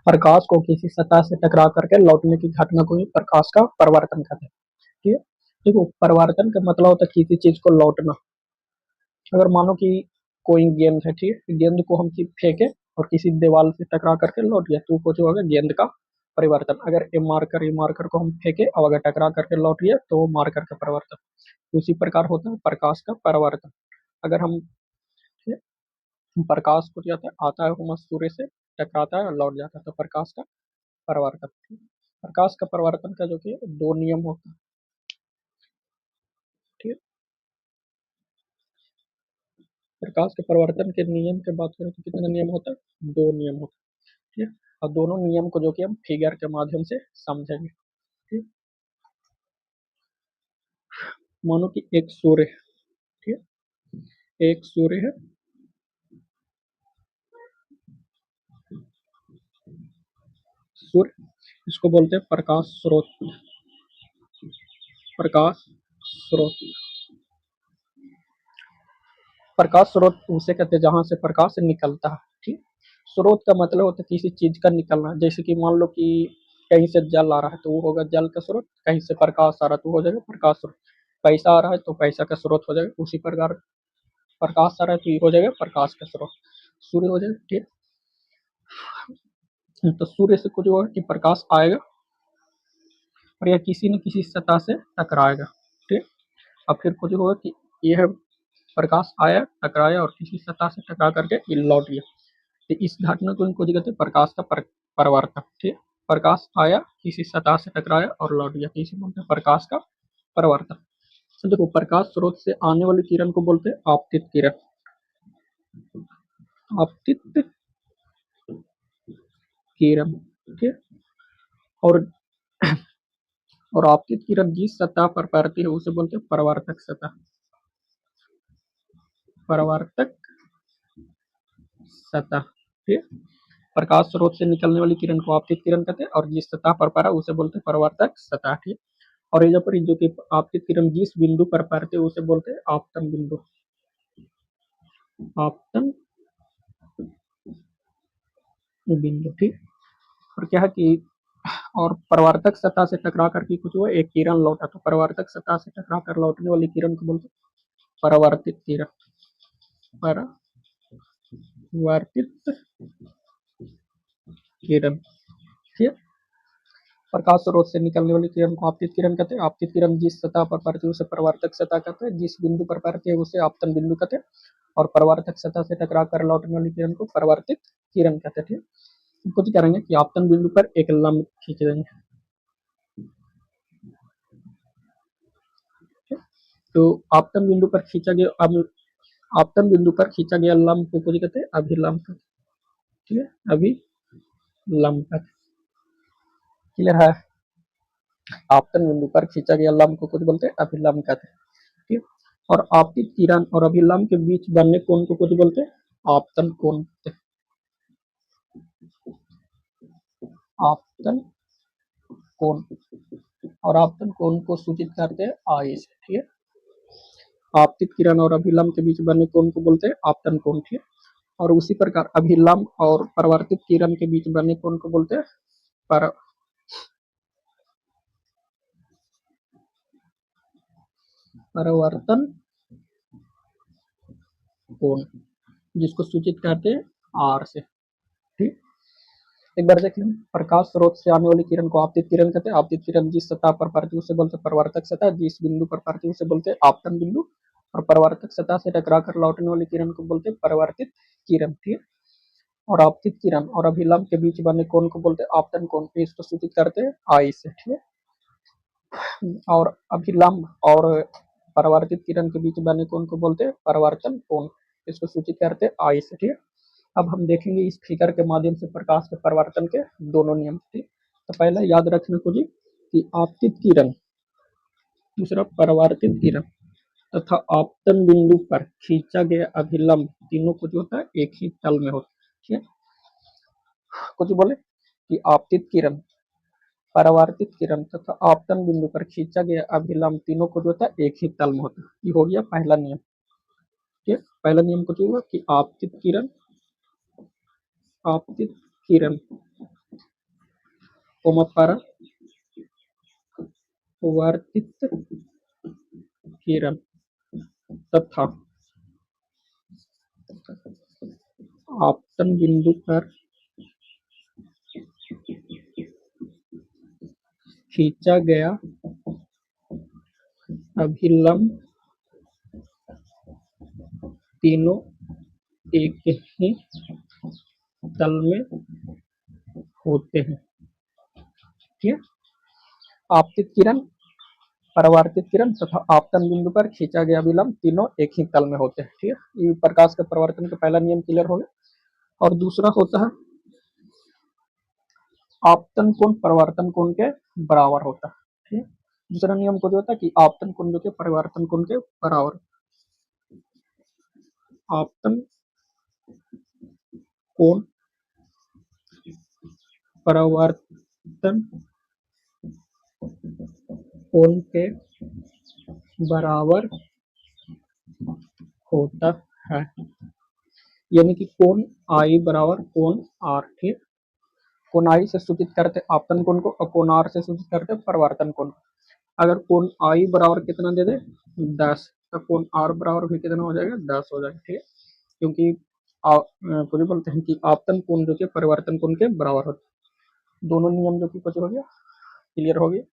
प्रकाश को किसी सतह से टकरा करके लौटने की घटना को ही प्रकाश का परावर्तन कहते हैं। ठीक है, देखो परावर्तन का मतलब होता है किसी चीज को लौटना। अगर मानो कि कोई गेंद है, ठीक है, गेंद को हम फेंके और किसी दीवार से टकरा करके लौट गया तो कुछ होगा गेंद का परिवर्तन। अगर ये मार्कर को हम फेंके और अगर टकरा करके लौट गया तो मार्कर का परिवर्तन। उसी प्रकार होता है प्रकाश का परावर्तन। अगर हम प्रकाश को जाता है आता है वो सूर्य से टकराता है और लौट जाता है तो प्रकाश का परावर्तन। प्रकाश का परावर्तन का जो कि दो नियम होता है। ठीक है, प्रकाश के परावर्तन के नियम की बात करें तो कितने नियम होता है? दो नियम होता है। ठीक है, और दोनों नियम को जो कि हम फिगर के माध्यम से समझेंगे। ठीक, मानो कि एक सूर्य है, ठीक है, एक सूर्य है, सूर्य इसको बोलते हैं प्रकाश स्रोत। प्रकाश स्रोत, प्रकाश स्रोत उसे कहते हैं जहां से प्रकाश निकलता है। ठीक, स्रोत का मतलब होता है किसी चीज का निकलना। जैसे कि मान लो कि कहीं से जल आ रहा है तो वो होगा जल का स्रोत, कहीं से प्रकाश आ रहा है तो हो जाएगा प्रकाश स्रोत, पैसा आ रहा है तो पैसा का स्रोत हो जाएगा। उसी प्रकार प्रकाश आ रहा है तो ये हो जाएगा प्रकाश का स्रोत, सूर्य हो जाएगा। ठीक, तो सूर्य से कुछ होगा कि प्रकाश आएगा और यह किसी न किसी सतह से टकराएगा। ठीक, और फिर कुछ होगा कि यह प्रकाश आया टकराया और किसी सतह से टकरा करके ये लौट गया। तो इस घटना को इनको कहते हैं प्रकाश का परावर्तन। ठीक, प्रकाश आया किसी सतह से टकराया और लौट गया, इसे बोलते हैं प्रकाश का परावर्तन। तो देखो प्रकाश स्रोत से आने वाली किरण को बोलते हैं आपतित किरण। आपतित किरण, ठीक, और और आपतित किरण जिस सतह पर पड़ती है उसे बोलते हैं परावर्तक सतह। परावर्तक सतह, ठीक, प्रकाश स्रोत से निकलने वाली किरण को आपतित किरण कहते हैं और जिस सतह पर पड़ा उसे बोलते हैं परावर्तक सतह। ठीक, और यहाँ पर जो कि आपतित किरण जिस बिंदु पर पड़ते हैं उसे बोलते हैं आपतन बिंदु। आपतन बिंदु, ठीक, और क्या है कि और परावर्तक सतह से टकरा करके कुछ हुआ एक किरण लौटा तो परावर्तक सतह से टकरा कर लौटने वाली किरण को बोलते हैं परावर्तित किरण। परावर्तित किरण, ठीक, प्रकाश स्रोत से निकलने वाली किरण को आपतित किरण कहते हैं। आपतित किरण जिस सतह पर पड़ती है उसे परावर्तक सतह कहते हैं, जिस बिंदु पर पड़ती है उसे आपतन बिंदु कहते हैं और परावर्तक सतह से टकरा कर लौटने वाली किरण को परावर्तित किरण कहते हैं। ठीक, कुछ करेंगे कि आपतन बिंदु पर एक लंब खींच देंगे। तो आपतन बिंदु पर खींचा गया, अब आपतन बिंदु पर खींचा गया लंब को कुछ कहते हैं अभिलंब। ठीक है, अभिलंब। क्लियर है? आपतन बिंदु पर खींचा गया लंब को कुछ बोलते हैं अभिलंब कहते हैं। ठीक, और आपतित किरण और अभिलंब के बीच बनने कोण को कुछ बोलते हैं आपतन कोण। आपतन कोण, और आपतन कोण को सूचित करते हैं आई से। ठीक है, आपतित किरण और अभिलंब के बीच बनने कोण को बोलते हैं आपतन कोण। ठीक है, और उसी प्रकार अभिलंब और परावर्तित किरण के बीच बनने कोण को बोलते हैं परावर्तन कोण, जिसको सूचित करते हैं आर से। ठीक, एक बार देख लें, प्रकाश स्रोत से आने वाली किरण को आपतित किरण कहते हैं। आपतित किरण जिस सतह पर पड़ती है उसे बोलते हैं परावर्तक सतह, जिस बिंदु पर पड़ती है उसे बोलते हैं आपतन बिंदु, और परावर्तक सतह से टकरा कर लौटने वाली किरण को बोलते हैं परावर्तित किरण। ठीक, और आपतित किरण और अभिलंब के बीच बने कोण को बोलते हैं आपतन कोण, इसको सूचित करते हैं आई से। ठीक है, और अभिलंब और परावर्तित किरण के बीच बने कोण को बोलते हैं परावर्तन कोण, इसको सूचित करते हैं आई से। ठीक है, अब हम देखेंगे इस फिगर के माध्यम से प्रकाश के परावर्तन के दोनों नियम। ठीक, तो पहला याद रखना कुछ कि आपतित किरण, दूसरा परावर्तित किरण तथा आपतन बिंदु पर खींचा गया अभिलंब तीनों कुछ होता है एक ही तल में होता है। ठीक है, कुछ बोले कि आपतित किरण, परावर्तित किरण तथा आपतन बिंदु पर खींचा गया अभिलंब तीनों को जो होता है एक ही तल में होता है। ये हो गया पहला नियम। ठीक, पहला नियम कुछ होगा कि आपतित किरण, आपतित किरण परावर्तित किरण तथा आपतन बिंदु पर खींचा गया अभिलंब तीनों एक ही तल में होते हैं। ठीक है, आपतित किरण, परावर्तित किरण तथा आपतन बिंदु पर खींचा गया अभिलंब तीनों एक ही तल में होते हैं। ठीक है, ये प्रकाश के परावर्तन का पहला नियम क्लियर हो गया। और दूसरा होता है आपतन कोण परावर्तन कोण के बराबर होता है। ठीक है, दूसरा नियम को जो होता है कि आपतन कोण जो के परावर्तन कोण के बराबर, आपतन कोण परावर्तन कोण के बराबर होता है, यानी कि कोण आई बराबर कोण आर। ठीक, कोण आई से सूचित करते आपतन कोण को और कोण आर से सूचित करते परावर्तन कोण को। अगर कोण आई बराबर कितना दे दे 10, तो कोण आर बराबर भी कितना हो जाएगा 10 हो जाएगा। ठीक है, क्योंकि कुछ बोलते हैं कि आपतन कोण जो कि परिवर्तन कोण के बराबर होता है। दोनों नियम जो कि कुछ हो गया क्लियर हो गया।